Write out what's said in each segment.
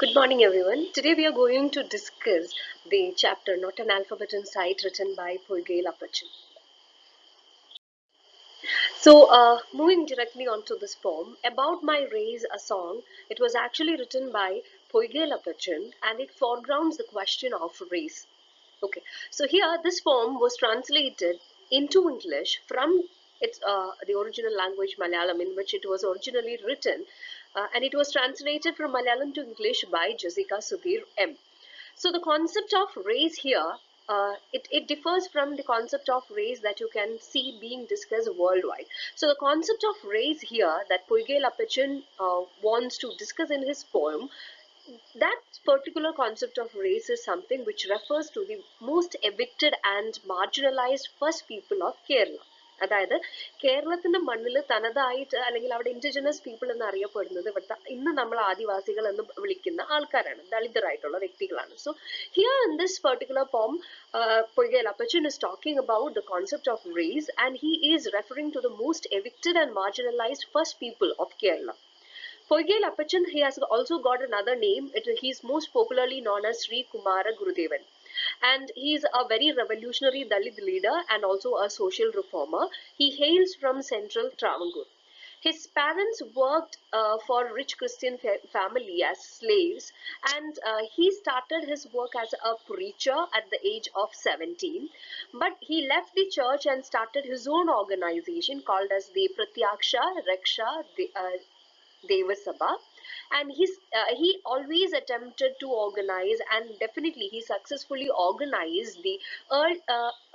Good morning, everyone. Today we are going to discuss the chapter Not an Alphabet in Sight, written by Poyikkayil Appachan. So, moving directly onto this poem, About My Race, a Song, it was actually written by Poyikkayil Appachan and it foregrounds the question of race. Okay, so here this poem was translated into English from the original language Malayalam, in which it was originally written, and it was translated from Malayalam to English by Jessica Sudhir M. So the concept of race here, it differs from the concept of race that you can see being discussed worldwide. So the concept of race here that Poyikkayil Appachan wants to discuss in his poem, that particular concept of race is something which refers to the most evicted and marginalized first people of Kerala. അതായത് കേരളത്തിന്റെ മണ്ണിൽ തനതായിട്ട് അല്ലെങ്കിൽ അവിടെ indigenous people എന്ന് അറിയപ്പെടുന്നത് ഇവിടുത്തെ ഇന്ന് നമ്മൾ ആദിവാസികൾ എന്ന് വിളിക്കുന്ന ആൾക്കാരാണ്, ദളിതരായിട്ടുള്ള വ്യക്തികളാണ്. So here in this particular poem Poyikkayil Appachan is talking about the concept of race and he is referring to the most evicted and marginalized first people of Kerala. Poyikkayil Appachan, he has also got another name. He is most popularly known as Sri Kumara Gurudevan. And he is a very revolutionary Dalit leader and also a social reformer. He hails from central Travancore. His parents worked for a rich Christian family as slaves, and he started his work as a preacher at the age of 17. But he left the church and started his own organization called as the Pratyaksha Raksha Devasabha, and he always attempted to organize, and definitely he successfully organized the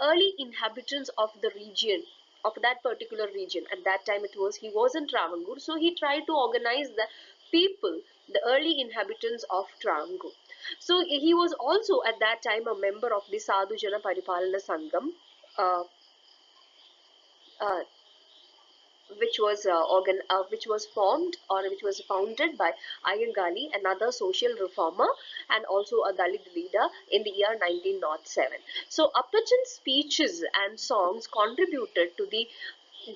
early inhabitants of the region, of that particular region. At that time he was in Travancore, so he tried to organize the people, the early inhabitants of Travancore. So he was also at that time a member of the Sadhu Jana Paripalana Sangam, uh, uh, which was formed, or which was founded by Ayangali, another social reformer and also a Dalit leader, in the year 1907. So Appachan's speeches and songs contributed to the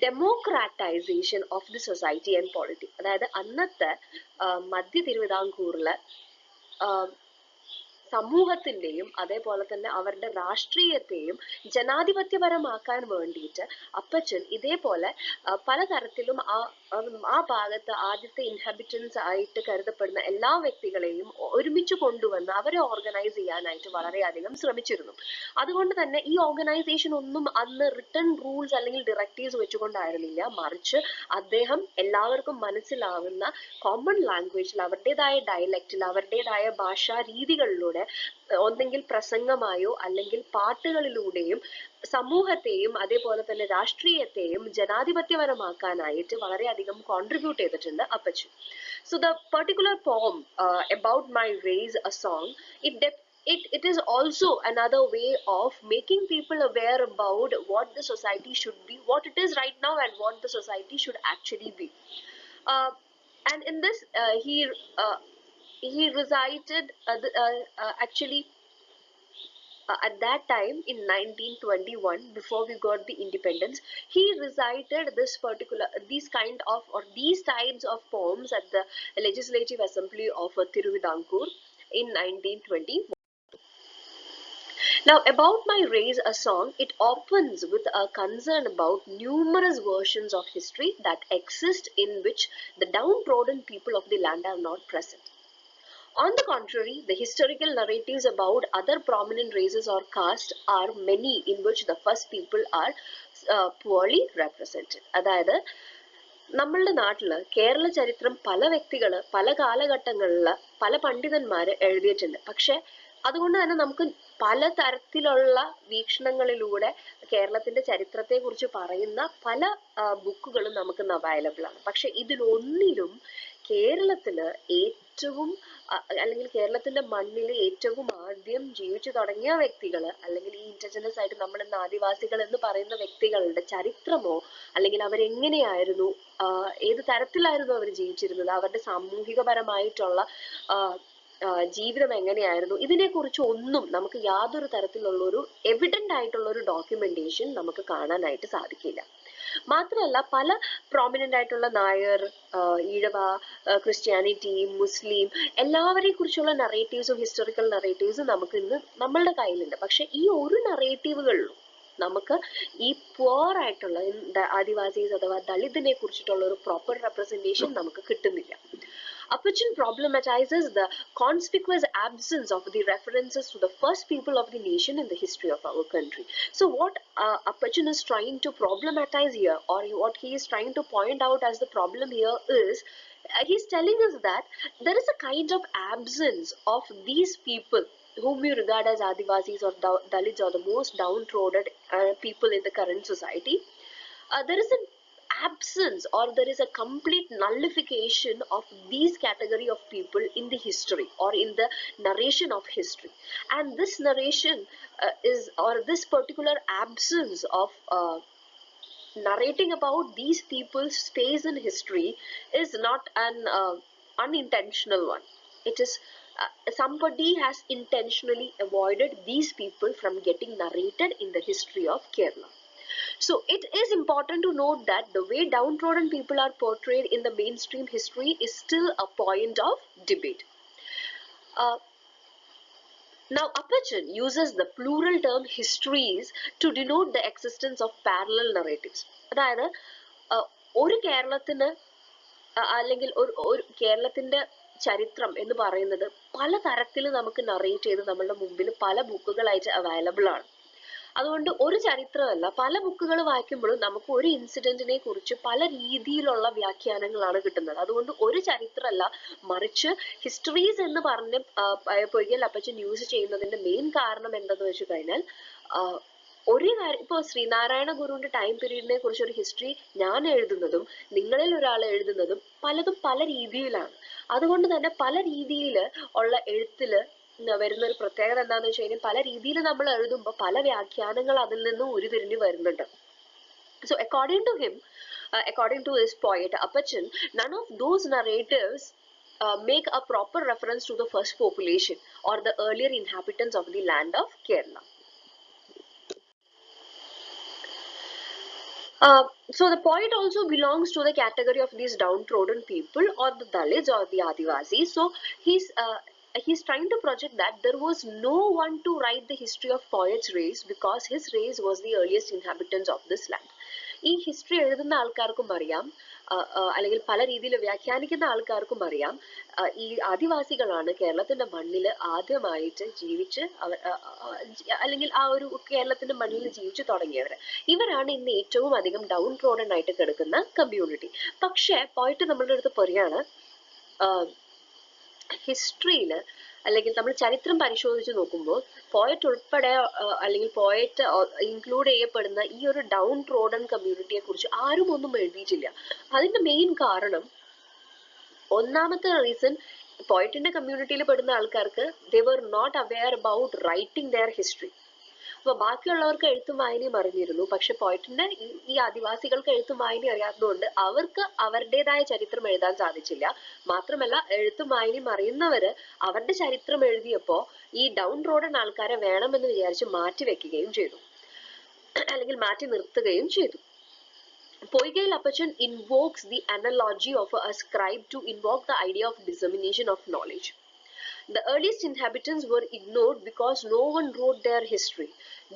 democratization of the society and politics. അതായത് അന്നത്തെ മധ്യ തിരുവിതാംകൂറിലെ സമൂഹത്തിന്റെയും അതേപോലെ തന്നെ അവരുടെ രാഷ്ട്രീയത്തെയും ജനാധിപത്യപരമാക്കാൻ വേണ്ടിയിട്ട് അപ്പച്ചൻ ഇതേപോലെ പലതരത്തിലും ആ ഭാഗത്ത് ആദ്യത്തെ ഇൻഹബിറ്റൻസ് ആയിട്ട് കരുതപ്പെടുന്ന എല്ലാ വ്യക്തികളെയും ഒരുമിച്ച് കൊണ്ടുവന്ന് അവരെ ഓർഗനൈസ് ചെയ്യാനായിട്ട് വളരെയധികം ശ്രമിച്ചിരുന്നു. അതുകൊണ്ട് തന്നെ ഈ ഓർഗനൈസേഷൻ ഒന്നും അന്ന് റിട്ടൺ റൂൾസ് അല്ലെങ്കിൽ ഡയറക്റ്റീവ്സ് വെച്ചുകൊണ്ടായിരുന്നില്ല, മറിച്ച് അദ്ദേഹം എല്ലാവർക്കും മനസ്സിലാവുന്ന കോമൺ ലാംഗ്വേജിൽ അവരുടേതായ ഡയലക്റ്റിൽ അവരുടേതായ ഭാഷാ രീതികളിലൂടെ ഒന്നെങ്കിൽ പ്രസംഗമായോ അല്ലെങ്കിൽ പാട്ടുകളിലൂടെയും സമൂഹത്തെയും അതേപോലെ തന്നെ രാഷ്ട്രീയത്തെയും ജനാധിപത്യപരമാക്കാനായിട്ട് വളരെയധികം കോൺട്രിബ്യൂട്ട് ചെയ്തിട്ടുണ്ട് അപ്പച്ചൻ. So the particular poem About My Race, a Song, it is also another way of making people aware about what the society should be, what it is right now, and what the society should actually be. And in this he resided actually at that time in 1921, before we got the independence. He recited these types of poems at the Legislative Assembly of Tiruvidampur in 1921. Now, About My Race, a Song, it opens with a concern about numerous versions of history that exist in which the downtrodden people of the land are not present. On the contrary, the historical narratives about other prominent races or castes are many, in which the first people are poorly represented. അതായത് നമ്മളുടെ നാട്ടില് കേരള ചരിത്രം പല വ്യക്തികള് പല കാലഘട്ടങ്ങളില് പല പണ്ഡിതന്മാര് എഴുതിയിട്ടുണ്ട്. പക്ഷെ അതുകൊണ്ട് തന്നെ നമുക്ക് പലതരത്തിലുള്ള വീക്ഷണങ്ങളിലൂടെ കേരളത്തിന്റെ ചരിത്രത്തെ കുറിച്ച് പറയുന്ന പല ബുക്കുകളും നമുക്ക് അവൈലബിൾ ആണ്. പക്ഷെ ഇതിലൊന്നിലും കേരളത്തില് ഏറ്റവും അല്ലെങ്കിൽ കേരളത്തിന്റെ മണ്ണിൽ ഏറ്റവും ആദ്യം ജീവിച്ചു തുടങ്ങിയ വ്യക്തികൾ, അല്ലെങ്കിൽ ഈ ഇൻഡിജിനസ് ആയിട്ട് നമ്മൾ ഇന്ന് ആദിവാസികൾ എന്ന് പറയുന്ന വ്യക്തികളുടെ ചരിത്രമോ അല്ലെങ്കിൽ അവരെങ്ങനെയായിരുന്നു, ഏത് തരത്തിലായിരുന്നു അവർ ജീവിച്ചിരുന്നത്, അവരുടെ സാമൂഹികപരമായിട്ടുള്ള ജീവിതം എങ്ങനെയായിരുന്നു, ഇതിനെക്കുറിച്ച് ഒന്നും നമുക്ക് യാതൊരു തരത്തിലുള്ള ഒരു എവിഡന്റ് ആയിട്ടുള്ള ഒരു ഡോക്യുമെന്റേഷൻ നമുക്ക് കാണാനായിട്ട് സാധിക്കില്ല. മാത്രമല്ല പല പ്രോമിനന്റ് ആയിട്ടുള്ള നായർ, ഈഴവ, ക്രിസ്ത്യാനിറ്റി, മുസ്ലിം എല്ലാവരെയും കുറിച്ചുള്ള നറേറ്റീവ്സും ഹിസ്റ്റോറിക്കൽ നറേറ്റീവ്സും നമുക്ക് ഇന്ന് നമ്മളുടെ കയ്യിലുണ്ട്. പക്ഷെ ഈ ഒരു നറേറ്റീവുകളിലും നമുക്ക് ഈ പുവർ ആയിട്ടുള്ള ആദിവാസീസ് അഥവാ ദളിതിനെ കുറിച്ചിട്ടുള്ള ഒരു പ്രോപ്പർ റെപ്രസെന്റേഷൻ നമുക്ക് കിട്ടുന്നില്ല. Appachan problematizes the conspicuous absence of the references to the first people of the nation in the history of our country. So what Appachan is trying to problematize here, or what he is trying to point out as the problem here is, he's telling us that there is a kind of absence of these people whom we regard as Adivasis or Dalits or the most downtrodden people in the current society. There is an absence, or there is a complete nullification of these category of people in the history or in the narration of history. And this narration is, or this particular absence of narrating about these people's space in history is not an unintentional one. It is somebody has intentionally avoided these people from getting narrated in the history of Kerala. So it is important to note that the way downtrodden people are portrayed in the mainstream history is still a point of debate. Now Appachan uses the plural term histories to denote the existence of parallel narratives. അതായത് ഒരു കേരളത്തിന് അല്ലെങ്കിൽ ഒരു കേരളത്തിന്റെ ചരിത്രം എന്ന് പറയുന്നത് പല തരത്തിൽ നമുക്ക് നറേറ്റ് ചെയ്ത് നമ്മളുടെ മുമ്പിൽ പല ബുക്കുകളായിട്ട് അവൈലബിൾ ആണ്. അതുകൊണ്ട് ഒരു ചരിത്രമല്ല, പല ബുക്കുകൾ വായിക്കുമ്പോഴും നമുക്ക് ഒരു ഇൻസിഡന്റിനെ കുറിച്ച് പല രീതിയിലുള്ള വ്യാഖ്യാനങ്ങളാണ് കിട്ടുന്നത്. അതുകൊണ്ട് ഒരു ചരിത്രമല്ല, മറിച്ച് ഹിസ്റ്ററീസ് എന്ന് പറഞ്ഞ് പൊയ്കയിൽ അപ്പച്ചൻ യൂസ് ചെയ്യുന്നതിന്റെ മെയിൻ കാരണം എന്തെന്ന് വെച്ച് കഴിഞ്ഞാൽ, ഒരു കാര്യം, ഇപ്പൊ ശ്രീനാരായണ ഗുരുവിന്റെ ടൈം പീരീഡിനെ കുറിച്ച് ഒരു ഹിസ്റ്ററി ഞാൻ എഴുതുന്നതും നിങ്ങളിൽ ഒരാൾ എഴുതുന്നതും പലതും പല രീതിയിലാണ്. അതുകൊണ്ട് തന്നെ പല രീതിയിൽ ഉള്ള എഴുത്തില് വരുന്ന ഒരു പ്രത്യേകത എന്താന്ന് വെച്ച് കഴിഞ്ഞാൽ, പല രീതിയിൽ നമ്മൾ എഴുതുമ്പോൾ പല വ്യാഖ്യാനങ്ങൾ അതിൽ നിന്നും ഉരുതിരിഞ്ഞു വരുന്നുണ്ട്. So according to him, according to his poet Appachan, none of those narratives make a proper reference to the first population or the earlier inhabitants of the land of Kerala. So the poet also belongs to the category of these downtrodden people or the Dalits or the Adivasis. So he's trying to project that there was no one to write the history of poet's race because his race was the earliest inhabitants of this land. ഈ history എഴുതുന്ന ആൾക്കാർക്കും അറിയാം, അല്ലെങ്കിൽ പല രീതിയിൽ വ്യാഖ്യാനിക്കുന്ന ആൾക്കാർക്കും അറിയാം, ഈ ആദിവാസികളാണ് കേരളത്തിന്റെ മണ്ണിൽ ആദ്യമായിട്ട് ജീവിച്ച് അല്ലെങ്കിൽ ആ ഒരു കേരളത്തിന്റെ മണ്ണിൽ ജീവിച്ചു തുടങ്ങിയവർ. ഇവരാണ് ഇന്ന് ഏറ്റവും അധികം ഡൗൺ ട്രോഡൻ ആയിട്ട് കിടക്കുന്ന കമ്മ്യൂണിറ്റി. പക്ഷെ പോയിട്ട് നമ്മളുടെ അടുത്ത് പറയാണ്, ഹിസ്റ്ററിയിൽ അല്ലെങ്കിൽ നമ്മൾ ചരിത്രം പരിശോധിച്ച് നോക്കുമ്പോൾ പോയറ്റ് ഉൾപ്പെടെ അല്ലെങ്കിൽ പോയറ്റ് ഇൻക്ലൂഡ് ചെയ്യപ്പെടുന്ന ഈ ഒരു ഡൗൺ ട്രോഡൻ കമ്മ്യൂണിറ്റിയെ കുറിച്ച് ആരും ഒന്നും എഴുതിയിട്ടില്ല. അതിന്റെ മെയിൻ കാരണം, ഒന്നാമത്തെ റീസൺ, പോയറ്റിന്റെ കമ്മ്യൂണിറ്റിയിൽ പെടുന്ന ആൾക്കാർക്ക് they were not aware about writing their history. അപ്പൊ ബാക്കിയുള്ളവർക്ക് എഴുത്തും വായനയും അറിഞ്ഞിരുന്നു, പക്ഷെ പോയറ്റിന്റെ ഈ ആദിവാസികൾക്ക് എഴുത്തും വായനയും അറിയാത്തതുകൊണ്ട് അവർക്ക് അവരുടേതായ ചരിത്രം എഴുതാൻ സാധിച്ചില്ല. മാത്രമല്ല എഴുത്തും വായനയും അറിയുന്നവര് അവരുടെ ചരിത്രം എഴുതിയപ്പോ ഈ ഡൗൺ റോഡൻ ആൾക്കാരെ വേണമെന്ന് വിചാരിച്ച് മാറ്റി വെക്കുകയും ചെയ്തു, അല്ലെങ്കിൽ മാറ്റി നിർത്തുകയും ചെയ്തു. Poyikkayil Appachan invokes the analogy of a scribe to invoke the idea of dissemination of knowledge. The earliest inhabitants were ignored because no one wrote their history.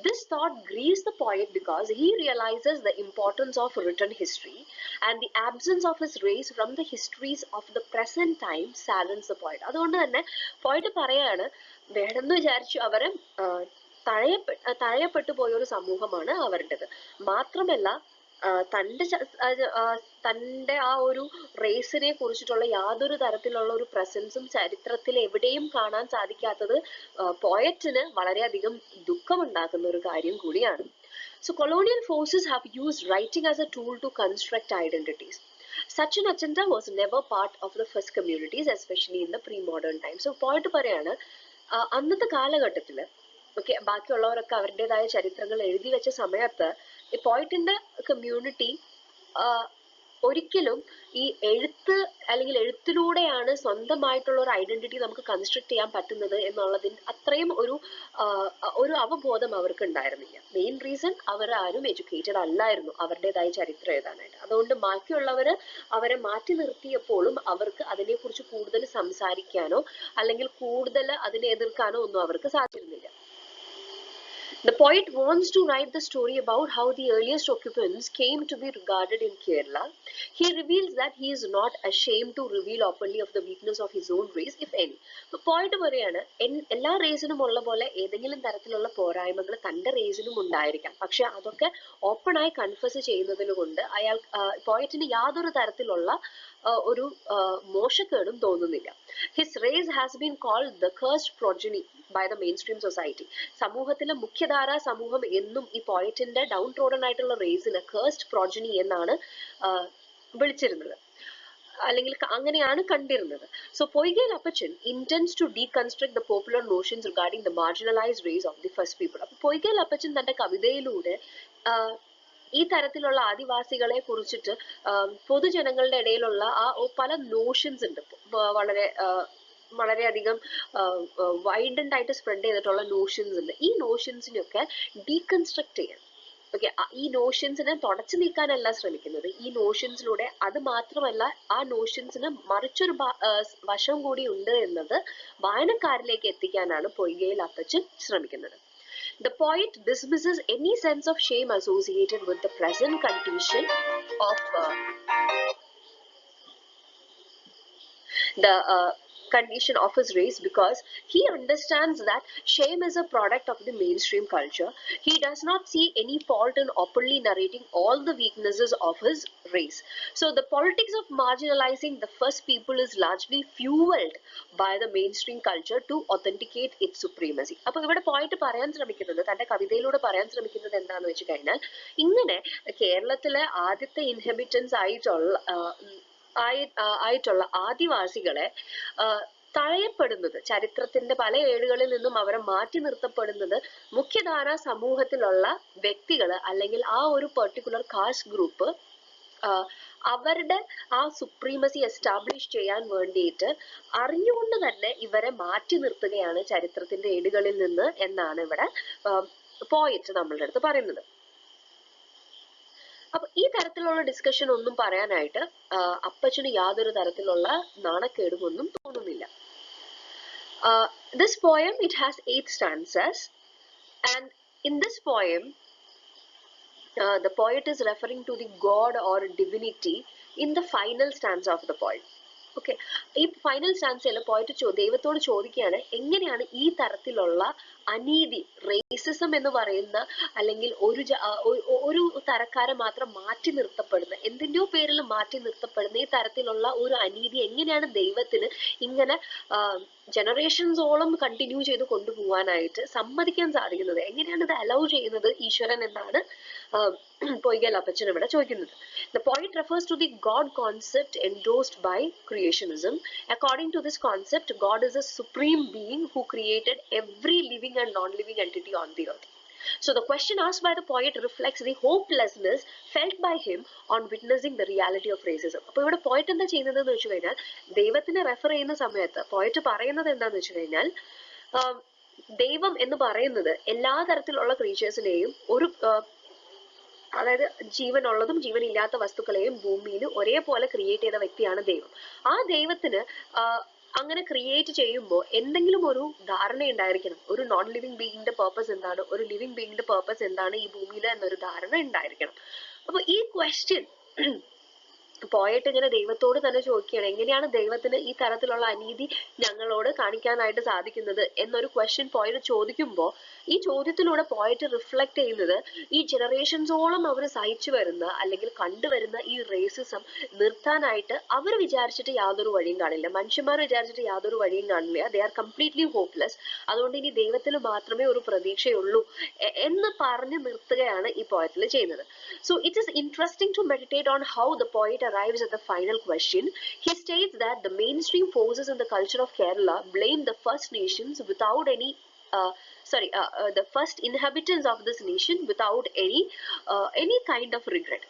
This thought grieves the poet because he realizes the importance of written history, and the absence of his race from the histories of the present time saddens the poet. അതുകൊണ്ട് തന്നെ പോയിട്ട് പറയാണ്, വേണമെന്ന് വിചാരിച്ചു അവരെ തഴയപ്പെട്ടു പോയൊരു സമൂഹമാണ് അവരുടേത്. മാത്രമല്ല തന്റെ ആ ഒരു റേസിനെ കുറിച്ചിട്ടുള്ള യാതൊരു തരത്തിലുള്ള ഒരു പ്രസൻസും ചരിത്രത്തിൽ എവിടെയും കാണാൻ സാധിക്കാത്തത് പോയറ്റിന് വളരെയധികം ദുഃഖമുണ്ടാക്കുന്ന ഒരു കാര്യം കൂടിയാണ്. So colonial forces have used writing as a tool to construct identities. Such an agenda was never part of the first communities, especially in the pre-modern times. So പോയിട്ട് പറയാണ്, അന്നത്തെ കാലഘട്ടത്തില് ബാക്കിയുള്ളവരൊക്കെ അവരുടേതായ ചരിത്രങ്ങൾ എഴുതി വെച്ച സമയത്ത് ഈ പോയിറ്റിന്റെ കമ്മ്യൂണിറ്റി ഒരിക്കലും ഈ എഴുത്ത് അല്ലെങ്കിൽ എഴുത്തിലൂടെയാണ് സ്വന്തമായിട്ടുള്ള ഒരു ഐഡന്റിറ്റി നമുക്ക് കൺസ്ട്രക്ട് ചെയ്യാൻ പറ്റുന്നത് എന്നുള്ളതിന് അത്രയും ഒരു അവബോധം അവർക്ക് ഉണ്ടായിരുന്നില്ല. മെയിൻ റീസൺ അവർ ആരും എഡ്യൂക്കേറ്റഡ് അല്ലായിരുന്നു അവരുടേതായ ചരിത്രം എഴുതാനായിട്ട്. അതുകൊണ്ട് ബാക്കിയുള്ളവര് അവരെ മാറ്റി നിർത്തിയപ്പോഴും അവർക്ക് അതിനെക്കുറിച്ച് കൂടുതൽ സംസാരിക്കാനോ അല്ലെങ്കിൽ കൂടുതൽ അതിനെ എതിർക്കാനോ ഒന്നും അവർക്ക് സാധിച്ചിരുന്നില്ല. The poet wants to write the story about how the earliest occupants came to be regarded in Kerala. He reveals that he is not ashamed to reveal openly of the weakness of his own race, if any. The poet പറയാണ് എല്ലാ റേസിനും ഉള്ള പോലെ ഏതെങ്കിലും തരത്തിലുള്ള പോരായ്മകൾ തന്റെ റേസിനും ഉണ്ടായിരിക്കാം. പക്ഷെ അതൊക്കെ ഓപ്പൺ ആയി കൺഫസ് ചെയ്യുന്നതിന് കൊണ്ട് അയാൾ പോയറ്റിന് യാതൊരു തരത്തിലുള്ള ഒരു മോശക്കേടും തോന്നുന്നില്ല. His race has been called the cursed progeny by the mainstream society. സമൂഹത്തിലെ മുഖ്യധാരാ സമൂഹം എന്നും ഈ പോയറ്റിന്റെ ഡൗൺ ട്രോഡൻ ആയിട്ടുള്ള റേസിന് കേഴ്സ്ഡ് പ്രോജനി എന്നാണ് വിളിച്ചിരുന്നത്, അല്ലെങ്കിൽ അങ്ങനെയാണ് കണ്ടിരുന്നത്. So Poyikkayil Appachan intends to deconstruct the popular notions regarding the marginalized race of the first people. അപ്പൊ Poyikkayil Appachan തന്റെ കവിതയിലൂടെ ഈ തരത്തിലുള്ള ആദിവാസികളെ കുറിച്ചിട്ട് പൊതുജനങ്ങളുടെ ഇടയിലുള്ള ആ പല നോഷൻസ് ഉണ്ട്, വളരെയധികം വൈഡൻഡ് ആയിട്ട് സ്പ്രെഡ് ചെയ്തിട്ടുള്ള നോഷൻസ് ഉണ്ട്. ഈ നോഷൻസിനൊക്കെ ഡീകൺസ്ട്രക്ട് ചെയ്യാൻ, ഓക്കെ, ഈ നോഷൻസിനെ തുടച്ചു നീക്കാനല്ല ശ്രമിക്കുന്നത്. ഈ നോഷൻസിലൂടെ അത് മാത്രമല്ല, ആ നോഷൻസിന് മറിച്ചൊരു വശം കൂടി ഉണ്ട് എന്നത് വായനക്കാരിലേക്ക് എത്തിക്കാനാണ് Poyikkayil Appachan ശ്രമിക്കുന്നത്. The poet dismisses any sense of shame associated with the present condition of condition of his race, because he understands that shame is a product of the mainstream culture. He does not see any fault in openly narrating all the weaknesses of his race. So the politics of marginalizing the first people is largely fueled by the mainstream culture to authenticate its supremacy. അപ്പോൾ ഇവിടെ പോയിട്ട് പറയാൻ ശ്രമിക്കുന്നത്, തന്റെ കവിതയിലൂടെ പറയാൻ ശ്രമിക്കുന്നത് എന്താണെന്ന് വെച്ച് കഴിഞ്ഞാൽ, ഇങ്ങനെ കേരളത്തിലെ ആദ്യത്തെ ഇൻഹെബിറ്റൻസ് ആയിട്ടുള്ള ആദിവാസികളെ തഴയപ്പെടുന്നത്, ചരിത്രത്തിന്റെ പല ഏടുകളിൽ നിന്നും അവരെ മാറ്റി നിർത്തപ്പെടുന്നത് മുഖ്യധാരാ സമൂഹത്തിലുള്ള വ്യക്തികള് അല്ലെങ്കിൽ ആ ഒരു പെർട്ടിക്കുലർ കാസ്റ്റ് ഗ്രൂപ്പ് അവരുടെ ആ സുപ്രീമസി എസ്റ്റാബ്ലിഷ് ചെയ്യാൻ വേണ്ടിയിട്ട് അറിഞ്ഞുകൊണ്ട് തന്നെ ഇവരെ മാറ്റി നിർത്തുകയാണ് ചരിത്രത്തിന്റെ ഏടുകളിൽ നിന്ന് എന്നാണ് ഇവിടെ പോയിറ്റ് നമ്മളുടെ അടുത്ത് പറയുന്നത്. അപ്പൊ ഈ തരത്തിലുള്ള ഡിസ്കഷൻ ഒന്നും പറയാനായിട്ട് അപ്പച്ചന് യാതൊരു തരത്തിലുള്ള നാണക്കേടും ഒന്നും തോന്നുന്നില്ല. This poem, it has 8 stanzas, and in this poem the poet is referring to the god or divinity in the final stanza of the poem. Okay, ഈ ഫൈനൽ സ്റ്റാൻസയിൽ പോയിട്ട് ദൈവത്തോട് ചോദിക്കുകയാണ്, എങ്ങനെയാണ് ഈ തരത്തിലുള്ള അനീതി, റേസിസം എന്ന് പറയുന്ന അല്ലെങ്കിൽ ഒരു തരക്കാരെ മാത്രം മാറ്റി നിർത്തപ്പെടുന്ന, എന്തിൻ്റെയോ പേരിൽ മാറ്റി നിർത്തപ്പെടുന്ന ഈ തരത്തിലുള്ള ഒരു അനീതി എങ്ങനെയാണ് ദൈവത്തിന് ഇങ്ങനെ ജനറേഷൻസോളം കണ്ടിന്യൂ ചെയ്ത് കൊണ്ടുപോകാനായിട്ട് സമ്മതിക്കാൻ സാധിക്കുന്നത്, എങ്ങനെയാണ് ഇത് അലൗ ചെയ്യുന്നത് ഈശ്വരൻ എന്നാണ് Poyikkayil Appachan ഇവിടെ ചോദിക്കുന്നത്. The poet refers to the God concept endorsed by creationism. According to this concept, God is a supreme being who created every living and non-living entity on the earth. So the question asked by the poet reflects the hopelessness felt by him on witnessing the reality of racism. അപ്പോൾ ഇവിടെ പോയിറ്റ് എന്താ ചെയ്യുന്നതെന്ന് വെച്ച് കഴിഞ്ഞാൽ, ദൈവത്തിനെ refer ചെയ്യുന്ന സമയത്ത് പോയിറ്റ് പറയുന്നത് എന്താന്ന് വെച്ച് കഴിഞ്ഞാൽ, ദൈവം എന്ന് പറയുന്നത് എല്ലാ തരത്തിലുള്ള ക്രീച്ചേഴ്സിനെയും അതായത് ജീവനുള്ളതും ജീവനില്ലാത്ത വസ്തുക്കളെയും ഭൂമിയിൽ ഒരേപോലെ ക്രിയേറ്റ് ചെയ്ത വ്യക്തിയാണ് ദൈവം. ആ ദൈവത്തിന് അങ്ങനെ ക്രിയേറ്റ് ചെയ്യുമ്പോൾ എന്തെങ്കിലും ഒരു ധാരണ ഉണ്ടായിരിക്കണം, ഒരു നോൺ ലിവിങ് ബീയിങ്ങിന്റെ പേർപ്പസ് എന്താണ്, ഒരു ലിവിങ് ബീയിങ്ങിന്റെ പേർപ്പസ് എന്താണ് ഈ ഭൂമിയിൽ എന്നൊരു ധാരണ ഉണ്ടായിരിക്കണം. അപ്പൊ ഈ ക്വസ്റ്റ്യൻ പോയിട്ട് ഇങ്ങനെ ദൈവത്തോട് തന്നെ ചോദിക്കുകയാണ്, എങ്ങനെയാണ് ദൈവത്തിന് ഈ തരത്തിലുള്ള അനീതി ഞങ്ങളോട് കാണിക്കാനായിട്ട് സാധിക്കുന്നത് എന്നൊരു ക്വസ്റ്റ്യൻ പോയിട്ട് ചോദിക്കുമ്പോൾ, ഈ ചോദ്യത്തിലൂടെ പോയിട്ട് റിഫ്ലക്ട് ചെയ്യുന്നത് ഈ ജനറേഷൻസോളം അവർ സഹിച്ചു വരുന്ന അല്ലെങ്കിൽ കണ്ടുവരുന്ന ഈ റേസിസം നിർത്താനായിട്ട് അവർ വിചാരിച്ചിട്ട് യാതൊരു വഴിയും കാണില്ല, മനുഷ്യന്മാർ വിചാരിച്ചിട്ട് യാതൊരു വഴിയും കാണില്ല. They are completely hopeless. അതുകൊണ്ട് ഇനി ദൈവത്തിൽ മാത്രമേ ഒരു പ്രതീക്ഷയുള്ളൂ എന്ന് പറഞ്ഞു നിർത്തുകയാണ് ഈ പോയറ്റിൽ ചെയ്യുന്നത്. So it is interesting to meditate on how the poet arrives at the final question. He states that the mainstream forces in the culture of Kerala blame the First Nations without any the first inhabitants of this nation without any kind of regret.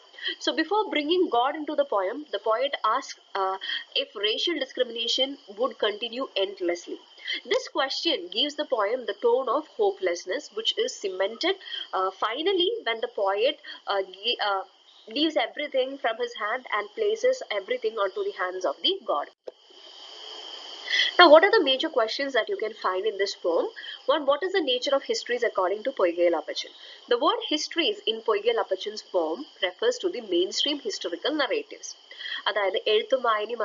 So before bringing God into the poem, the poet asks if racial discrimination would continue endlessly. This question gives the poem the tone of hopelessness, which is cemented finally when the poet leaves everything from his hand and places everything onto the hands of the god. Now, what are the major questions that you can find in this poem? One, what is the nature of histories according to Poyikkayil Appachan? The word histories in Poyikkayil Appachan's poem refers to the mainstream historical narratives. അതായത് എഴുത്തും വായനയും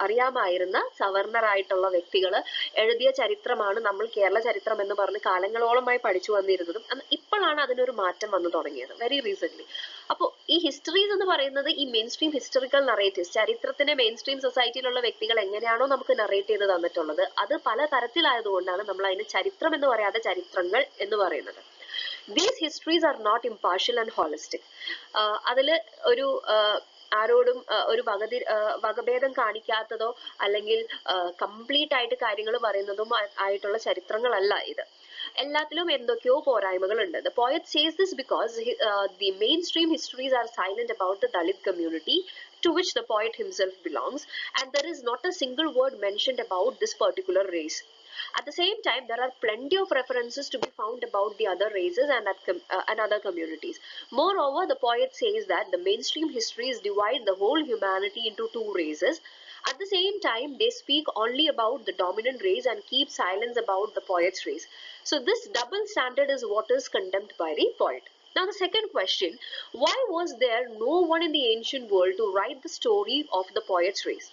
അറിയാമായിരുന്ന സവർണരായിട്ടുള്ള വ്യക്തികൾ എഴുതിയ ചരിത്രമാണ് നമ്മൾ കേരള ചരിത്രം എന്ന് പറഞ്ഞ് കാലങ്ങളോളമായി പഠിച്ചു വന്നിരുന്നതും ഇപ്പോഴാണ് അതിനൊരു മാറ്റം വന്നു തുടങ്ങിയത്, വെരി റീസെന്റ്. അപ്പോൾ ഈ ഹിസ്റ്ററീസ് എന്ന് പറയുന്നത് ഈ മെയിൻ സ്ട്രീം ഹിസ്റ്ററിക്കൽ നറേറ്റീവ്സ്, ചരിത്രത്തിനെ മെയിൻ സ്ട്രീം സൊസൈറ്റിയിലുള്ള വ്യക്തികൾ എങ്ങനെയാണോ നമുക്ക് നറേറ്റ് ചെയ്ത് തന്നിട്ടുള്ളത് അത് പല തരത്തിലായതുകൊണ്ടാണ് നമ്മൾ അതിന് ചരിത്രം എന്ന് പറയാതെ ചരിത്രങ്ങൾ എന്ന് പറയുന്നത്. These histories are not impartial and holistic. അതിൽ ഒരു ആരോടും ഒരു വകഭേദം കാണിക്കാത്തതോ അല്ലെങ്കിൽ കംപ്ലീറ്റ് ആയിട്ട് കാര്യങ്ങൾ പറയുന്നതും ആയിട്ടുള്ള ചരിത്രങ്ങളല്ല ഇത്. എല്ലാത്തിലും എന്തൊക്കെയോ പോരായ്മകൾ ഉണ്ട്. The poet says this because the mainstream histories are silent about the Dalit community to which the poet himself belongs, and there is not a single word mentioned about this particular race. At the same time, there are plenty of references to be found about the other races and other communities. Moreover, the poet says that the mainstream histories divide the whole humanity into two races. At the same time, they speak only about the dominant race and keep silence about the poet's race. So this double standard is what is condemned by the poet. Now the second question, why was there no one in the ancient world to write the story of the poet's race?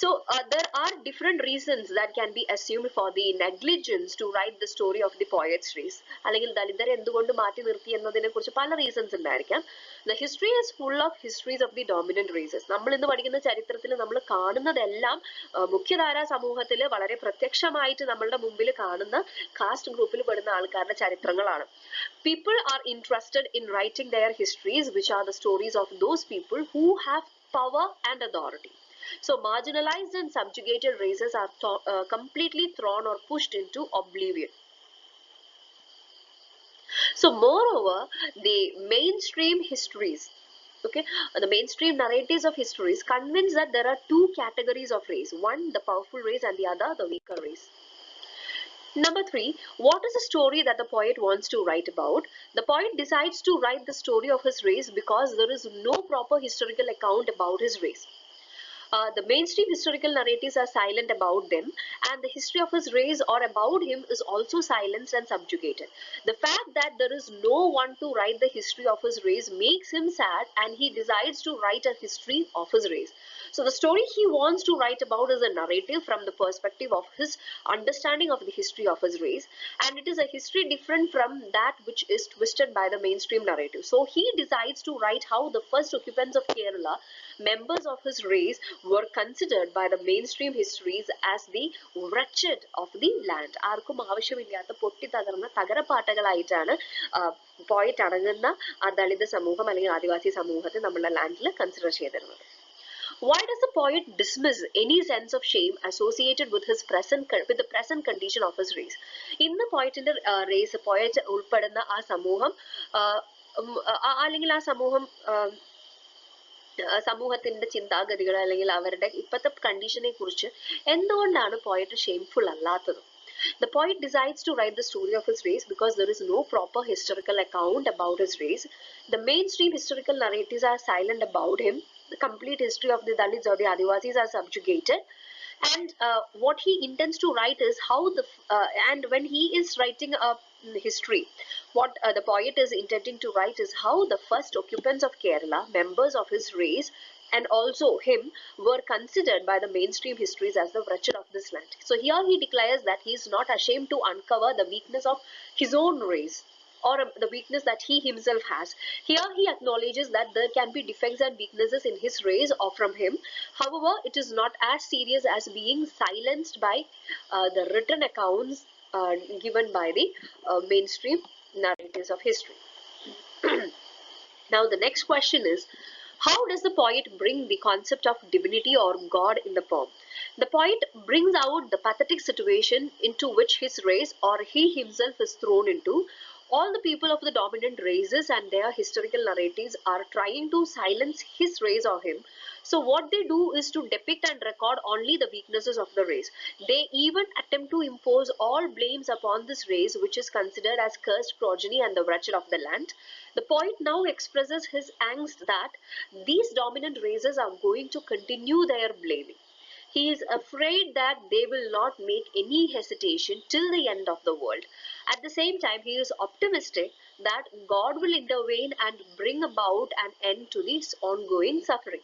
So there are different reasons that can be assumed for the negligence to write the story of the poet's race. അല്ലെങ്കിൽ ദലിതരെ എന്തുകൊണ്ട് മാറ്റി നിർത്തി എന്നതിനെ കുറിച്ച് പല reasons ഉണ്ടായിരിക്കാം. The history is full of histories of the dominant races. നമ്മൾ ഇന്ന് പഠിക്കുന്ന ചരിത്രത്തിൽ നമ്മൾ കാണുന്നതെല്ലാം മുഖ്യധാരാ സമൂഹത്തിൽ വളരെ പ്രത്യക്ഷമായിട്ട് നമ്മളുടെ മുമ്പിൽ കാണുന്ന കാസ്റ്റ് ഗ്രൂപ്പിൽ പെടുന്ന ആൾക്കാരുടെ ചരിത്രങ്ങളാണ്. People are interested in writing their histories, which are the stories of those people who have power and authority. So marginalized and subjugated races are completely thrown or pushed into oblivion. So moreover, the mainstream histories, the mainstream narratives of histories convince that there are two categories of race, one the powerful race and the other the weaker race. Number 3, what is the story that the poet wants to write about? The poet decides to write the story of his race because there is no proper historical account about his race. The mainstream historical narratives are silent about them, and the history of his race or about him is also silenced and subjugated. The fact that there is no one to write the history of his race makes him sad, and he decides to write a history of his race. So the story he wants to write about is a narrative from the perspective of his understanding of the history of his race, and it is a history different from that which is twisted by the mainstream narrative. So he decides to write how the first occupants of Kerala, members of his race, were considered by the mainstream histories as the wretched of the land. ആർക്കും ആവശ്യമില്ലാത്ത പൊട്ടിത്തകർന്ന തകരപ്പാട്ടകളായിട്ടാണ് പോയിറ്റ് അടങ്ങുന്ന ആ ദളിത് സമൂഹം അല്ലെങ്കിൽ ആദിവാസി സമൂഹത്തെ നമ്മുടെ ലാൻഡിൽ consider ചെയ്തിരുന്നത്. Why does the poet dismiss any sense of shame associated with the present condition of his race? ഇന്ന് പോയറ്റിന്റെ റേസ്, പോയറ്റ് ഉൾപ്പെടുന്ന ആ സമൂഹം അല്ലെങ്കിൽ ആ സമൂഹത്തിന്റെ ചിന്താഗതികൾ അല്ലെങ്കിൽ അവരുടെ ഇപ്പോഴത്തെ കണ്ടീഷനെ കുറിച്ച് എന്തുകൊണ്ടാണ് പോയറ്റ് ഷെയിംഫുൾ അല്ലാത്തത്? The poet decides to write the story of his race because there is no proper historical account about his race. The mainstream historical narratives are silent about him. The complete history of the Dalits or the Adivasis are subjugated. And what he intends to write is how and when he is writing a history, what the poet is intending to write is how the first occupants of Kerala, members of his race, and also him, were considered by the mainstream histories as the wretched of this land. So here he declares that he is not ashamed to uncover the weakness of his own race, or the weakness that he himself has. Here he acknowledges that there can be defects and weaknesses in his race or from him. However, it is not as serious as being silenced by the written accounts given by the mainstream narratives of history. Now the next question is, how does the poet bring the concept of divinity or God in the poem? The poet brings out the pathetic situation into which his race or he himself is thrown into All the people of the dominant races and their historical narratives are trying to silence his race or him. So what they do is to depict and record only the weaknesses of the race. They even attempt to impose all blames upon this race, which is considered as cursed progeny and the wretched of the land. The poet now expresses his angst that these dominant races are going to continue their blaming. He is afraid that they will not make any hesitation till the end of the world. At the same time, he is optimistic that God will intervene and bring about an end to this ongoing suffering.